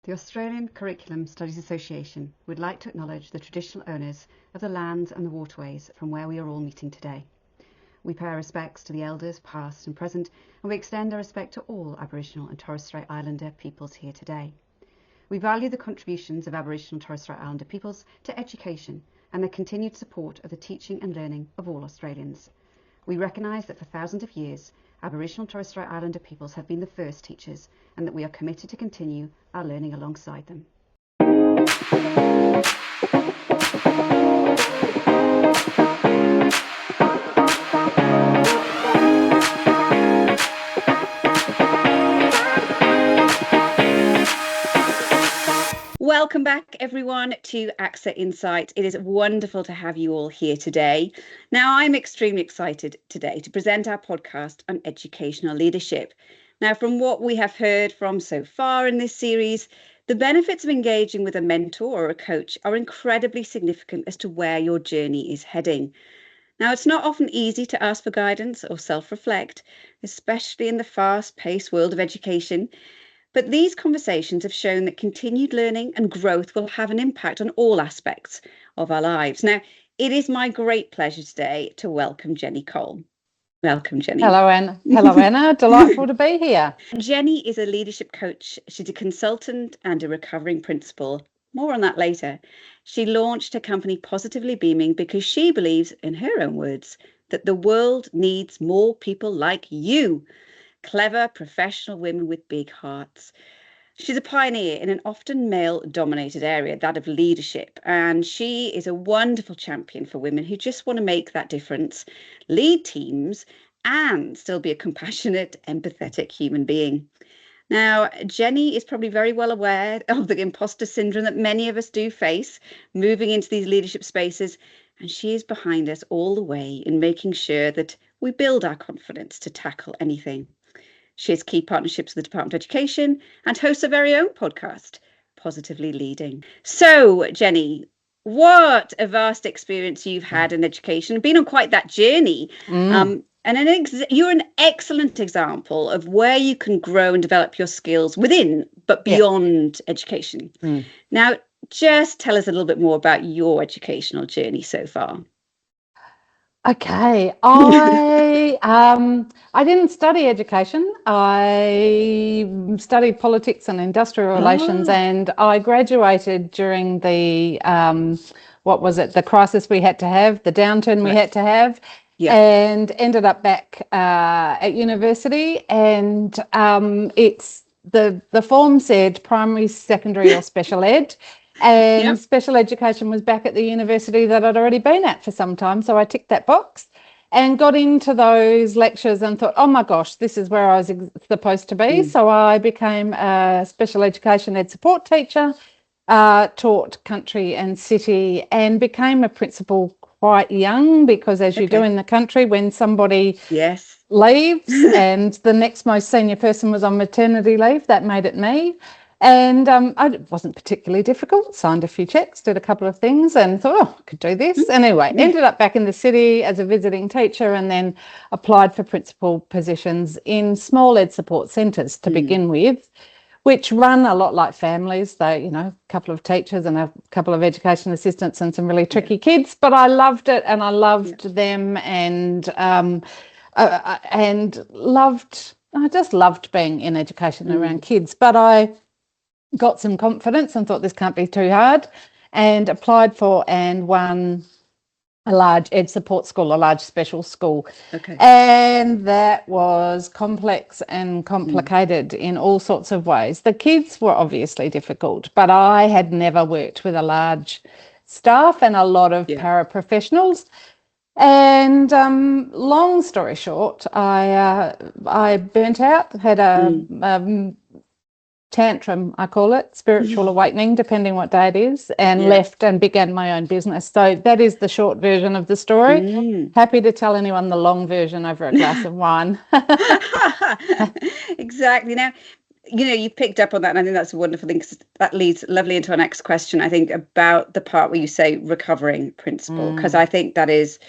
The Australian Curriculum Studies Association would like to acknowledge the traditional owners of the lands and the waterways from where we are all meeting today. We pay our respects to the elders past and present, and we extend our respect to all Aboriginal and Torres Strait Islander peoples here today. We value the contributions of Aboriginal and Torres Strait Islander peoples to education and their continued support of the teaching and learning of all Australians. We recognise that for thousands of years, Aboriginal and Torres Strait Islander peoples have been the first teachers, and that we are committed to continue our learning alongside them. Welcome back, everyone, to AXA Insight. It is wonderful to have you all here today. Now, I'm extremely excited today to present our podcast on educational leadership. Now, from what we have heard from so far in this series, the benefits of engaging with a mentor or a coach are incredibly significant as to where your journey is heading. Now, it's not often easy to ask for guidance or self-reflect, especially in the fast-paced world of education. But these conversations have shown that continued learning and growth will have an impact on all aspects of our lives. Now, it is my great pleasure today to welcome Jenny Cole. Welcome, Jenny. Hello, Anna. Hello, Anna. Delightful to be here. Jenny is a leadership coach. She's a consultant and a recovering principal. More on that later. She launched her company Positively Beaming because she believes, in her own words, that the world needs more people like you. Clever, professional women with big hearts. She's a pioneer in an often male-dominated area, that of leadership, and she is a wonderful champion for women who just want to make that difference, lead teams, and still be a compassionate, empathetic human being. Now, Jenny is probably very well aware of the imposter syndrome that many of us do face moving into these leadership spaces, and she is behind us all the way in making sure that we build our confidence to tackle anything. She has key partnerships with the Department of Education and hosts her very own podcast, Positively Leading. So, Jenny, what a vast experience you've had in education, been on quite that journey. And you're an excellent example of where you can grow and develop your skills within, but beyond education. Now, just tell us a little bit more about your educational journey so far. Okay, I didn't study education. I studied politics and industrial relations, and I graduated during the the crisis we had to have, the downturn we had to have, and ended up back at university. And it's the form said primary, secondary, or special ed. And special education was back at the university that I'd already been at for some time. So I ticked that box and got into those lectures and thought, oh my gosh, this is where I was supposed to be. So I became a special education ed support teacher, taught country and city, and became a principal quite young, because as you do in the country, when somebody leaves and the next most senior person was on maternity leave, that made it me. And it wasn't particularly difficult, signed a few checks, did a couple of things and thought, oh, I could do this. Anyway, ended up back in the city as a visiting teacher, and then applied for principal positions in small ed support centres to begin with, which run a lot like families. They, a couple of teachers and a couple of education assistants and some really tricky kids. But I loved it, and I loved them, and I just loved being in education around kids. But I got some confidence and thought this can't be too hard, and applied for and won a large ed support school, a large special school. And that was complex and complicated in all sorts of ways. The kids were obviously difficult, but I had never worked with a large staff and a lot of paraprofessionals. And long story short, I burnt out, had a tantrum, I call it, spiritual awakening, depending what day it is, and left and began my own business. So that is the short version of the story. Happy to tell anyone the long version over a glass of wine. Exactly. Now, you picked up on that, and I think that's a wonderful thing, because that leads lovely into our next question, I think, about the part where you say recovering principle, because I think that is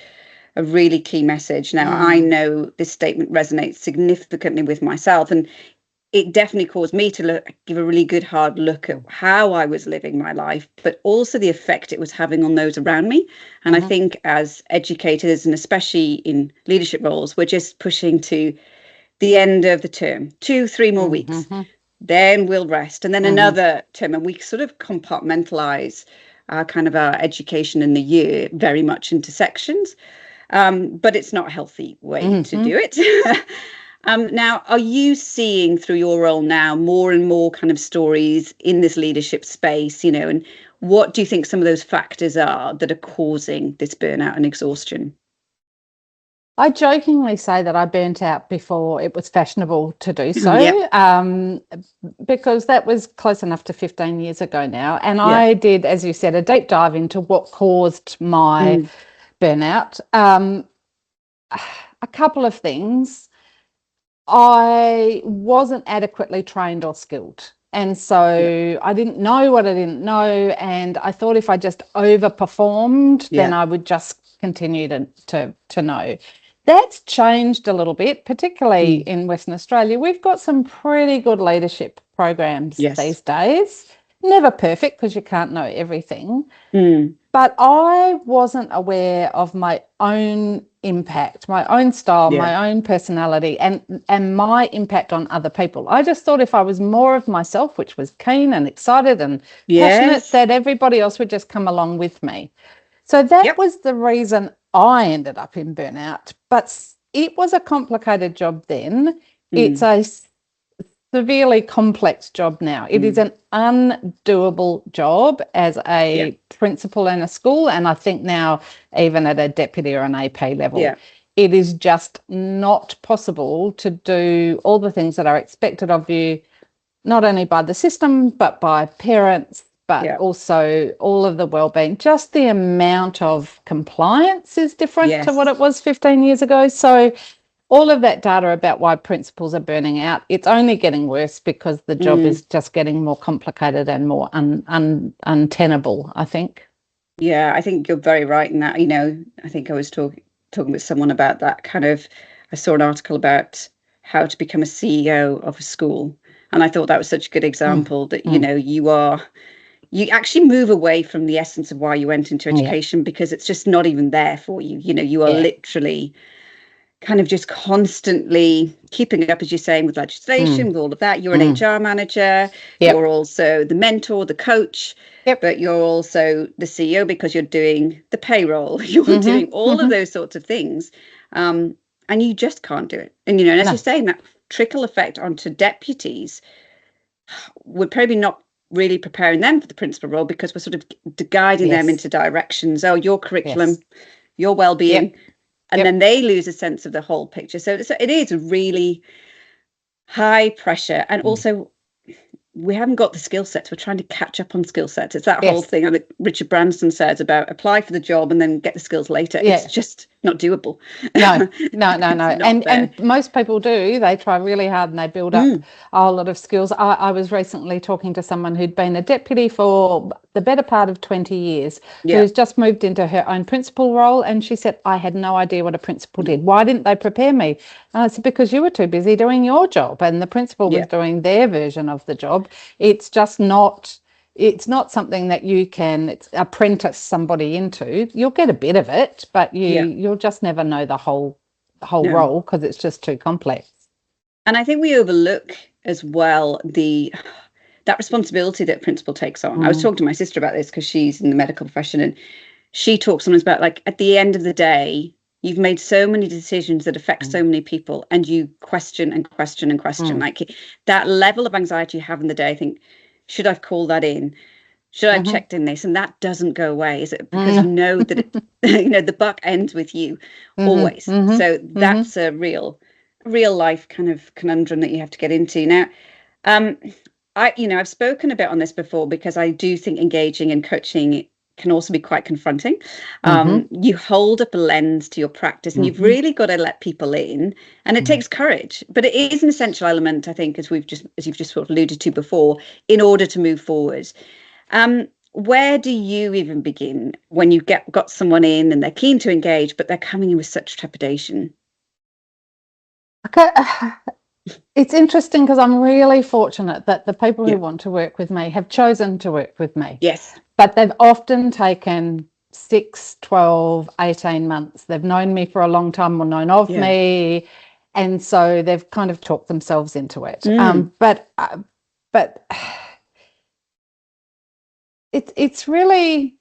a really key message. Now, I know this statement resonates significantly with myself, and it definitely caused me to give a really good hard look at how I was living my life, but also the effect it was having on those around me. And I think as educators, and especially in leadership roles, we're just pushing to the end of the term, 2-3 more weeks, then we'll rest, and then another term, and we sort of compartmentalize our education in the year very much into sections, but it's not a healthy way to do it. Now, are you seeing through your role now more and more kind of stories in this leadership space, and what do you think some of those factors are that are causing this burnout and exhaustion? I jokingly say that I burnt out before it was fashionable to do so, because that was close enough to 15 years ago now. And I did, as you said, a deep dive into what caused my burnout. A couple of things. I wasn't adequately trained or skilled. And so I didn't know what I didn't know. And I thought if I just overperformed, then I would just continue to know. That's changed a little bit, particularly in Western Australia. We've got some pretty good leadership programs these days. Never perfect because you can't know everything. But I wasn't aware of my own impact, my own style, my own personality, and my impact on other people. I just thought if I was more of myself, which was keen and excited and passionate, that everybody else would just come along with me. So that was the reason I ended up in burnout. But it was a complicated job then. It's a severely complex job now. It is an undoable job as a principal in a school, and I think now even at a deputy or an AP level. It is just not possible to do all the things that are expected of you, not only by the system, but by parents, but also all of the wellbeing. Just the amount of compliance is different to what it was 15 years ago. So all of that data about why principals are burning out, it's only getting worse because the job is just getting more complicated and more untenable, I think. Yeah, I think you're very right in that. I think I was talking with someone about that I saw an article about how to become a CEO of a school. And I thought that was such a good example that, you actually move away from the essence of why you went into education because it's just not even there for you. You are literally kind of just constantly keeping up, as you're saying, with legislation, with all of that. You're an HR manager. You're also the mentor, the coach, but you're also the CEO because you're doing the payroll. You're doing all of those sorts of things. And you just can't do it. And, and as you're saying, that trickle effect onto deputies, we're probably not really preparing them for the principal role because we're sort of guiding them into directions. Oh, your curriculum, your well-being. And then they lose a sense of the whole picture. So it is really high pressure. And also, we haven't got the skill sets. We're trying to catch up on skill sets. It's that whole thing that Richard Branson says about apply for the job and then get the skills later. It's just not doable. No. And most people do. They try really hard and they build up a whole lot of skills. I was recently talking to someone who'd been a deputy for the better part of 20 years, who's just moved into her own principal role. And she said, I had no idea what a principal did. Why didn't they prepare me? And I said, because you were too busy doing your job and the principal was doing their version of the job. It's just not, it's not something that you can apprentice somebody into. You'll get a bit of it, but you'll just never know the whole role because it's just too complex. And I think we overlook as well that responsibility that principal takes on. I was talking to my sister about this because she's in the medical profession, and she talks sometimes about, like, at the end of the day, you've made so many decisions that affect so many people, and you question and question and question. Like, that level of anxiety you have in the day, I think, should I have called that in? Should I have checked in this? And that doesn't go away, is it? Because you know that the buck ends with you always. So that's a real life kind of conundrum that you have to get into. Now, I've spoken a bit on this before because I do think engaging and coaching can also be quite confronting. You hold up a lens to your practice and you've really got to let people in, and it takes courage, but it is an essential element, I think, as you've just sort of alluded to before, in order to move forward. Where do you even begin when you got someone in and they're keen to engage, but they're coming in with such trepidation? Okay. It's interesting because I'm really fortunate that the people who Yeah. want to work with me have chosen to work with me, Yes. but they've often taken 6, 12, 18 months. They've known me for a long time or known of Yeah. me, and so they've kind of talked themselves into it. But it's really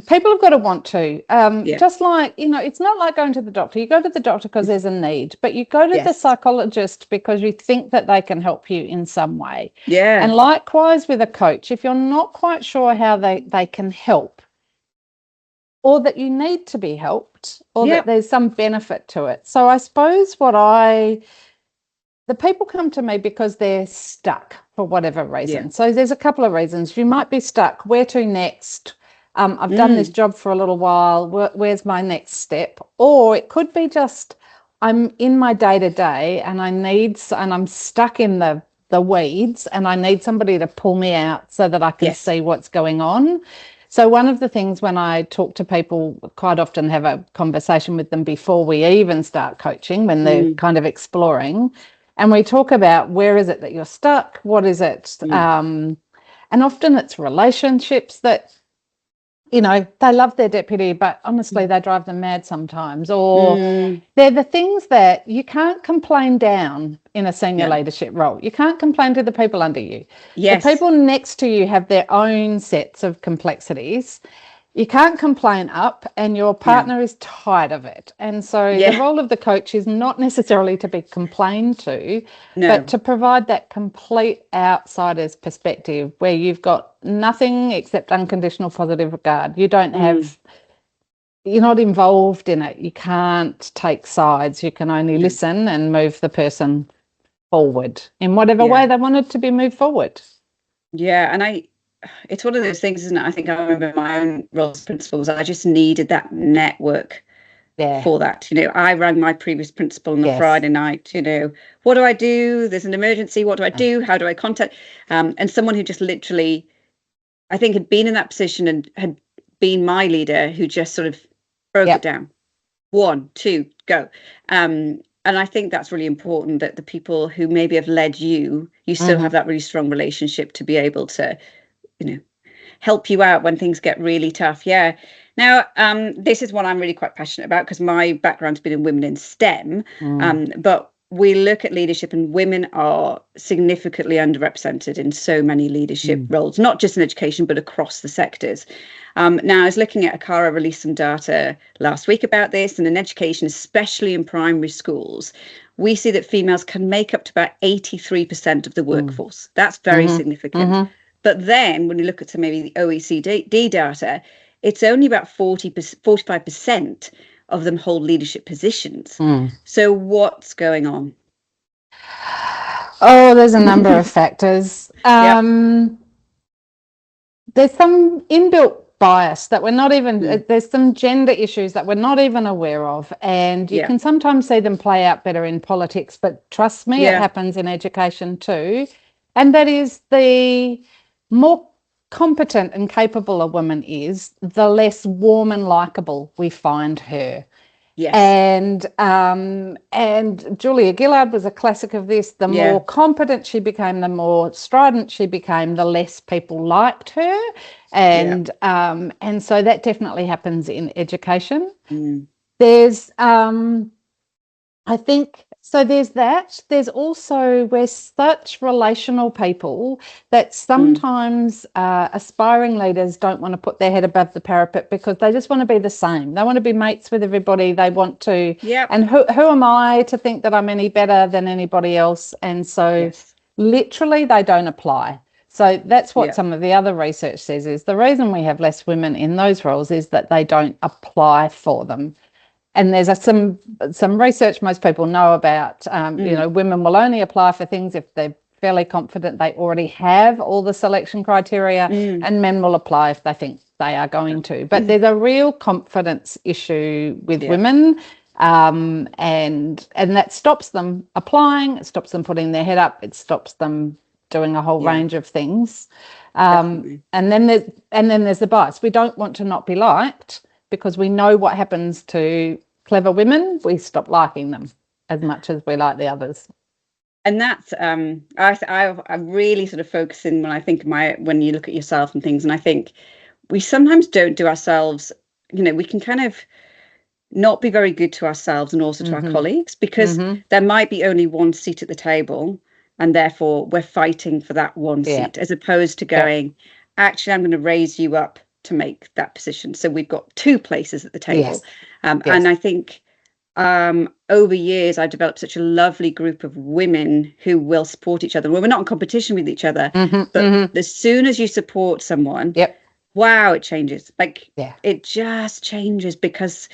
people have got to want to. Yeah. Just like, it's not like going to the doctor. You go to the doctor because there's a need, but you go to the Yes. psychologist because you think that they can help you in some way. And Yeah. likewise with a coach, if you're not quite sure how they can help, or that you need to be helped, or that Yep. there's some benefit to it. So I suppose the people come to me because they're stuck for whatever Yeah. reason. So there's a couple of reasons. You might be stuck. Where to next? I've done this job for a little while. Where's my next step? Or it could be just I'm in my day to day and I'm stuck in the weeds and I need somebody to pull me out so that I can Yes. see what's going on. So one of the things when I talk to people, quite often have a conversation with them before we even start coaching, when they're kind of exploring, and we talk about where is it that you're stuck, what is it, and often it's relationships that, they love their deputy, but honestly, they drive them mad sometimes. Or they're the things that you can't complain down in a senior No. leadership role. You can't complain to the people under you. The Yes. people next to you have their own sets of complexities. You can't complain up, and your No. partner is tired of it. And so the Yeah. role of the coach is not necessarily to be complained to, but No. to provide that complete outsider's perspective where you've got nothing except unconditional positive regard. You're not involved in it. You can't take sides. You can only No. listen and move the person forward in whatever Yeah. way they wanted to be moved forward. Yeah. And it's one of those things, isn't it? I think I remember my own roles principles. I just needed that network Yeah. for that. I rang my previous principal on a Yes. Friday night, what do I do? There's an emergency. What do I do? How do I contact? And someone who just literally, I think, had been in that position and had been my leader, who just sort of broke it down. 1, 2, go. And I think that's really important, that the people who maybe have led you still have that really strong relationship to be able to, help you out when things get really tough. Yeah. Now, this is what I'm really quite passionate about, because my background's been in women in STEM, but we look at leadership and women are significantly underrepresented in so many leadership roles, not just in education, but across the sectors. Now, I was looking at ACARA released some data last week about this, and in education, especially in primary schools, we see that females can make up to about 83% of the workforce. That's very significant. But then when you look at maybe the OECD data, it's only about 45% of them hold leadership positions. So what's going on? Oh, there's a number of factors. Yep. There's some inbuilt bias that we're not even, there's some gender issues that we're not even aware of. And you can sometimes see them play out better in politics, but trust me, it happens in education too. And that is, the more competent and capable a woman is, the less warm and likable we find her. Yes. And Julia Gillard was a classic of this. The more competent she became, the more strident she became, the less people liked her. And so that definitely happens in education. There's I think, so there's that. There's also, we're such relational people that sometimes aspiring leaders don't want to put their head above the parapet because they just want to be the same. They want to be mates with everybody. They want to, and who am I to think that I'm any better than anybody else? And so literally they don't apply. So that's what some of the other research says, is the reason we have less women in those roles is that they don't apply for them. And there's some research most people know about, women will only apply for things if they're fairly confident they already have all the selection criteria, and men will apply if they think they are going to. But there's a real confidence issue with women, and that stops them applying, it stops them putting their head up, it stops them doing a whole range of things. And then there's the bias. We don't want to not be liked, because we know what happens to clever women. We stop liking them. as much as we like the others. And that's I really sort of focus in when I think when you look at yourself and things, and I think we sometimes don't do ourselves, we can kind of not be very good to ourselves and also to our colleagues, because there might be only one seat at the table, and therefore we're fighting for that one seat, as opposed to going, actually, I'm going to raise you up to make that position. So we've got two places at the table. And I think over years, I've developed such a lovely group of women who will support each other. Well, we're not in competition with each other, but as soon as you support someone, wow, it changes. It just changes, because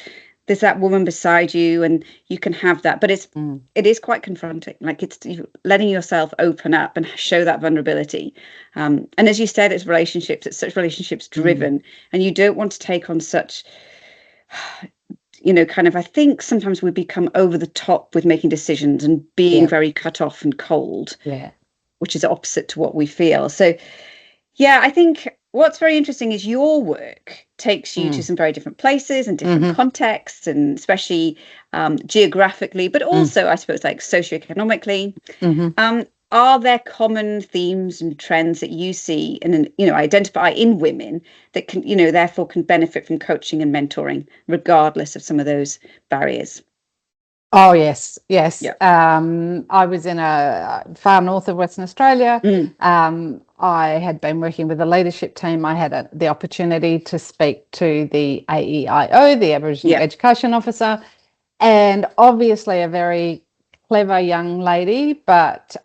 there's that woman beside you, and you can have that. But it is quite confronting. It's letting yourself open up and show that vulnerability. And as you said, it's relationships. It's such relationships driven, and you don't want to take on such. I think sometimes we become over the top with making decisions and being very cut off and cold, which is opposite to what we feel. So, I think what's very interesting is your work takes you to some very different places and different contexts, and especially geographically, but also, I suppose, like socioeconomically. Are there common themes and trends that you see and identify in women that can, therefore can benefit from coaching and mentoring, regardless of some of those barriers? Oh, yes. I was in a far north of Western Australia. I had been working with the leadership team. I had the opportunity to speak to the AEIO, the Aboriginal Education Officer, and obviously a very clever young lady, but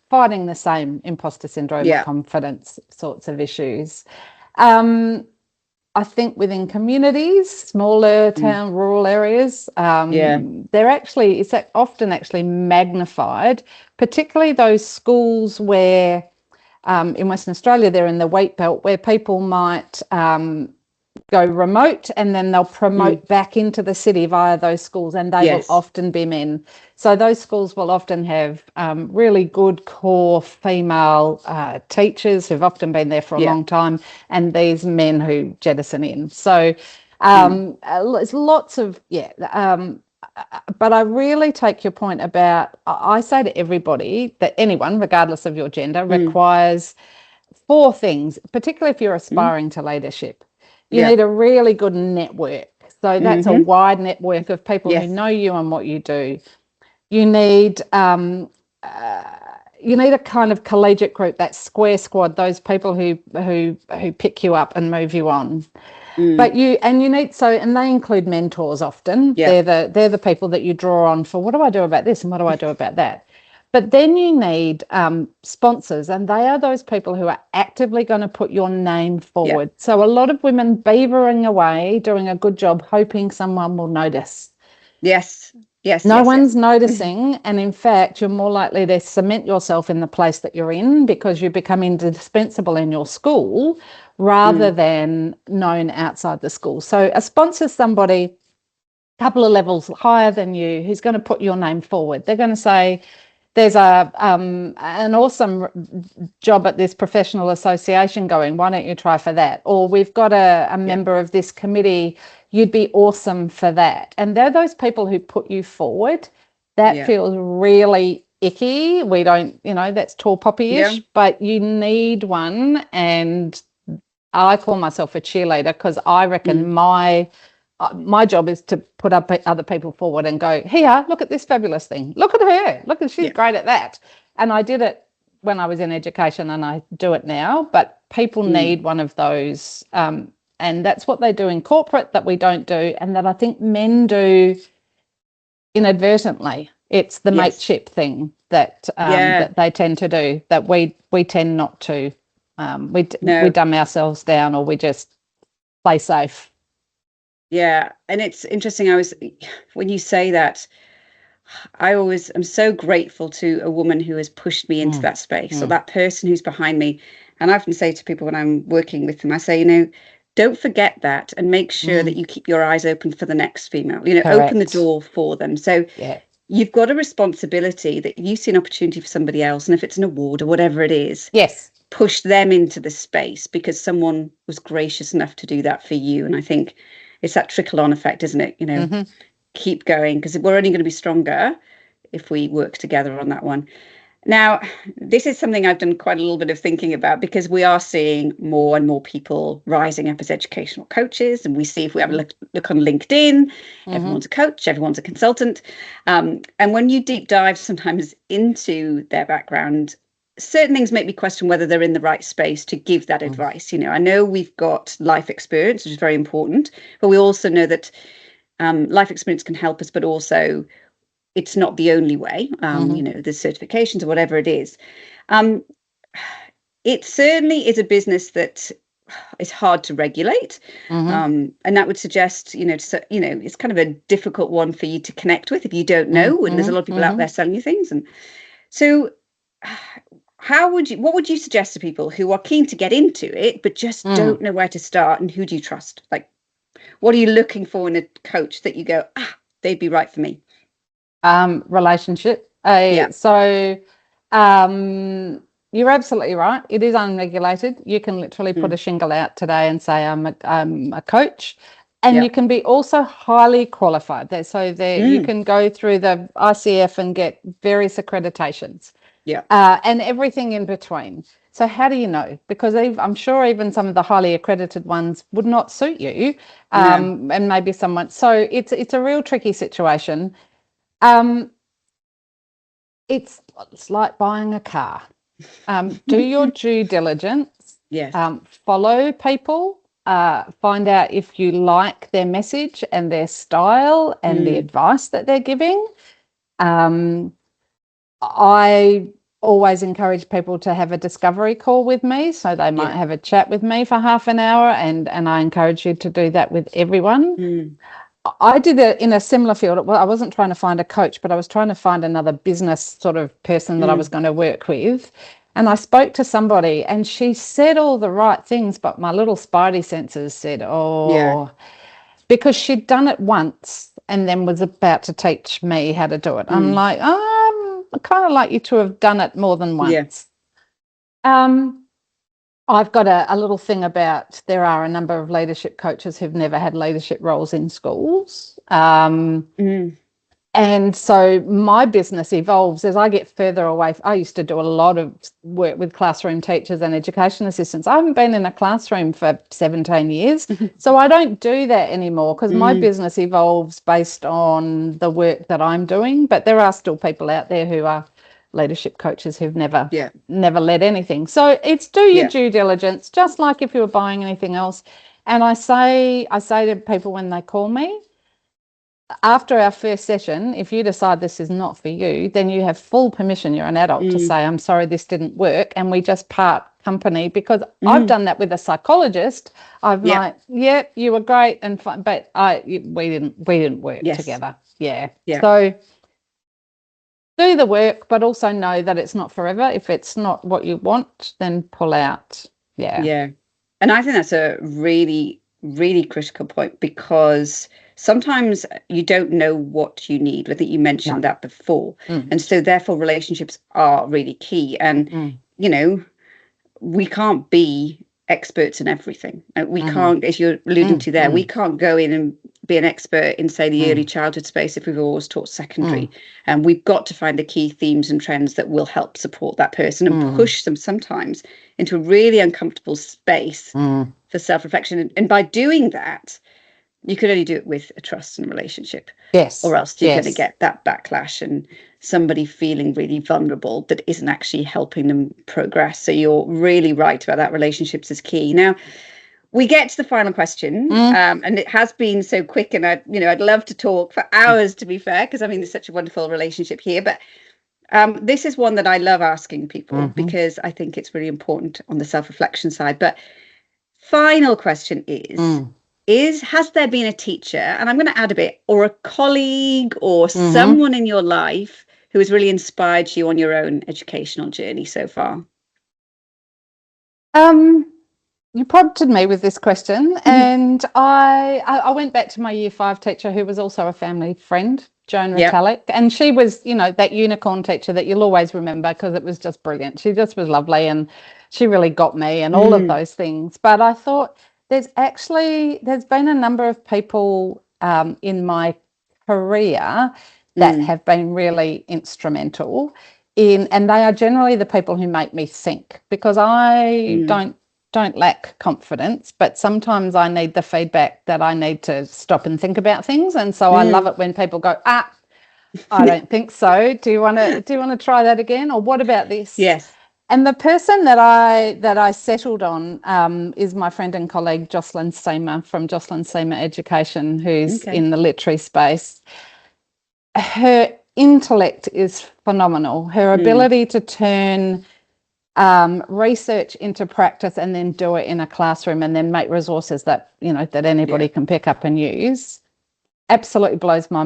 fighting the same imposter syndrome, confidence sorts of issues. I think within communities, smaller town, rural areas, it's often actually magnified, particularly those schools where in Western Australia, they're in the wheat belt, where people might go remote, and then they'll promote back into the city via those schools, and they will often be men. So those schools will often have really good core female teachers who've often been there for a long time, and these men who jettison in. So there's lots of but I really take your point about, I say to everybody that anyone, regardless of your gender, requires 4 things, particularly if you're aspiring to leadership. You need a really good network. So that's a wide network of people who know you and what you do. You need a kind of collegiate group, that square squad, those people who pick you up and move you on. But and they include mentors often. They're the people that you draw on for, what do I do about this and what do I do about that? But then you need sponsors, and they are those people who are actively going to put your name forward. So a lot of women beavering away, doing a good job, hoping someone will notice. No one's noticing, and in fact, you're more likely to cement yourself in the place that you're in because you become indispensable in your school rather than known outside the school. So a sponsor is somebody a couple of levels higher than you who's going to put your name forward. They're going to say, there's an awesome job at this professional association going, why don't you try for that? Or we've got a member of this committee, you'd be awesome for that. And they're those people who put you forward. That feels really icky. We don't, that's tall poppy-ish, but you need one. And I call myself a cheerleader because I reckon my job is to put up other people forward and go, here, look at this fabulous thing. Look at her. She's great at that. And I did it when I was in education, and I do it now. But people need one of those. And that's what they do in corporate that we don't do, and that I think men do inadvertently. It's the mateship thing that that they tend to do that we tend not to. We dumb ourselves down, or we just play safe. Yeah, and it's interesting. When you say that, I always am so grateful to a woman who has pushed me into that space, or that person who's behind me. And I often say to people when I'm working with them, I say, don't forget that, and make sure that you keep your eyes open for the next female. Open the door for them. So you've got a responsibility that you see an opportunity for somebody else, and if it's an award or whatever it is, push them into the space because someone was gracious enough to do that for you. And I think it's that trickle-on effect, isn't it? Keep going, because we're only going to be stronger if we work together on that one. Now, this is something I've done quite a little bit of thinking about, because we are seeing more and more people rising up as educational coaches. And we see, if we have a look on LinkedIn, everyone's a coach, everyone's a consultant. And when you deep dive sometimes into their background, certain things make me question whether they're in the right space to give that advice. I know we've got life experience, which is very important, but we also know that life experience can help us, but also it's not the only way. There's certifications or whatever it is. It certainly is a business that is hard to regulate. And that would suggest, it's kind of a difficult one for you to connect with if you don't know. And there's a lot of people out there selling you things. And so what would you suggest to people who are keen to get into it, but just don't know where to start? And who do you trust? Like, what are you looking for in a coach that you go, they'd be right for me? Relationship. So you're absolutely right. It is unregulated. You can literally put a shingle out today and say, I'm a coach. And you can be also highly qualified. You can go through the ICF and get various accreditations. And everything in between. So how do you know? Because I'm sure even some of the highly accredited ones would not suit you, and maybe someone. So it's a real tricky situation. It's like buying a car. Do your due diligence. Follow people. Find out if you like their message and their style and the advice that they're giving. I always encourage people to have a discovery call with me, so they might have a chat with me for half an hour, and I encourage you to do that with everyone. I did it in a similar field. Well, I wasn't trying to find a coach, but I was trying to find another business sort of person that I was going to work with. And I spoke to somebody and she said all the right things, but my little spidey senses said, because she'd done it once and then was about to teach me how to do it. I'm like, I kind of like you to have done it more than once. I've got a little thing about, there are a number of leadership coaches who've never had leadership roles in schools. And so my business evolves as I get further away. I used to do a lot of work with classroom teachers and education assistants. I haven't been in a classroom for 17 years. So I don't do that anymore, because my business evolves based on the work that I'm doing. But there are still people out there who are leadership coaches who've never led anything. So it's do your due diligence, just like if you were buying anything else. And I say to people when they call me, after our first session, if you decide this is not for you, then you have full permission, you're an adult, to say, I'm sorry, this didn't work, and we just part company. Because I've done that with a psychologist. I've like, you were great and fun, but we didn't work together. So do the work, but also know that it's not forever. If it's not what you want, then pull out. And I think that's a really, really critical point, because sometimes you don't know what you need. I think you mentioned that before. And so therefore relationships are really key. And, we can't be experts in everything. We can't, as you're alluding to there, we can't go in and be an expert in, say, the early childhood space if we've always taught secondary. And we've got to find the key themes and trends that will help support that person and push them sometimes into a really uncomfortable space for self-reflection. And by doing that, you could only do it with a trust and relationship. Or else you're going to get that backlash and somebody feeling really vulnerable that isn't actually helping them progress. So you're really right about that. Relationships is key. Now, we get to the final question, and it has been so quick, and I'd love to talk for hours, to be fair, because there's such a wonderful relationship here. But this is one that I love asking people, because I think it's really important on the self-reflection side. But final question is, has there been a teacher, and I'm going to add a bit, or a colleague or someone in your life who has really inspired you on your own educational journey so far? You prompted me with this question, and I went back to my year 5 teacher, who was also a family friend, Joan Retallick, and she was, that unicorn teacher that you'll always remember, because it was just brilliant. She just was lovely, and she really got me, and all of those things. But I thought there's been a number of people in my career that have been really instrumental in, and they are generally the people who make me think, because I don't lack confidence, but sometimes I need the feedback that I need to stop and think about things. And so I love it when people go, I don't think so. Do you want to try that again? Or what about this? Yes. And the person that I settled on is my friend and colleague Jocelyn Seamer from Jocelyn Seamer Education, who's in the literary space. Her intellect is phenomenal. Her ability to turn research into practice and then do it in a classroom and then make resources that that anybody can pick up and use absolutely blows my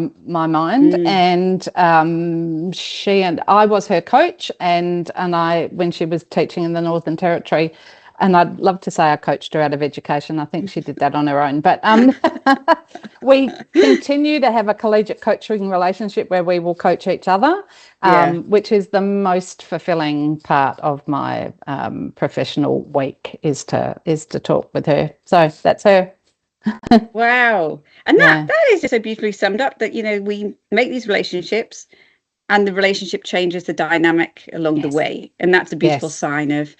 mind. And she and I was her coach, and I, when she was teaching in the Northern Territory, and I'd love to say I coached her out of education. I think she did that on her own. But we continue to have a collegiate coaching relationship where we will coach each other, which is the most fulfilling part of my professional week, is to talk with her. So that's her. Wow. And that is just so beautifully summed up, that we make these relationships and the relationship changes the dynamic along the way, and that's a beautiful sign of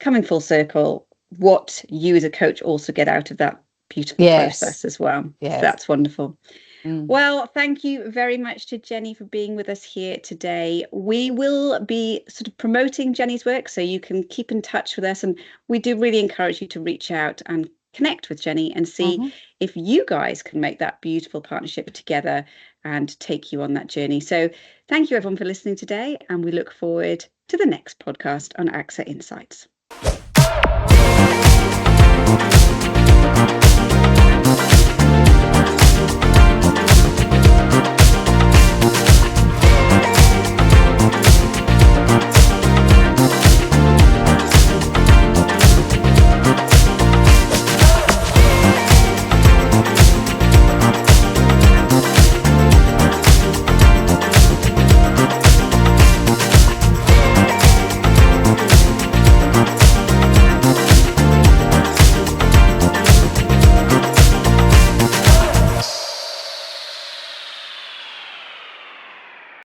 coming full circle, what you as a coach also get out of that beautiful process as well. So that's wonderful. Well, thank you very much to Jenny for being with us here today. We will be sort of promoting Jenny's work, so you can keep in touch with us, and we do really encourage you to reach out and connect with Jenny and see if you guys can make that beautiful partnership together and take you on that journey. So thank you everyone for listening today, and we look forward to the next podcast on AXA Insights.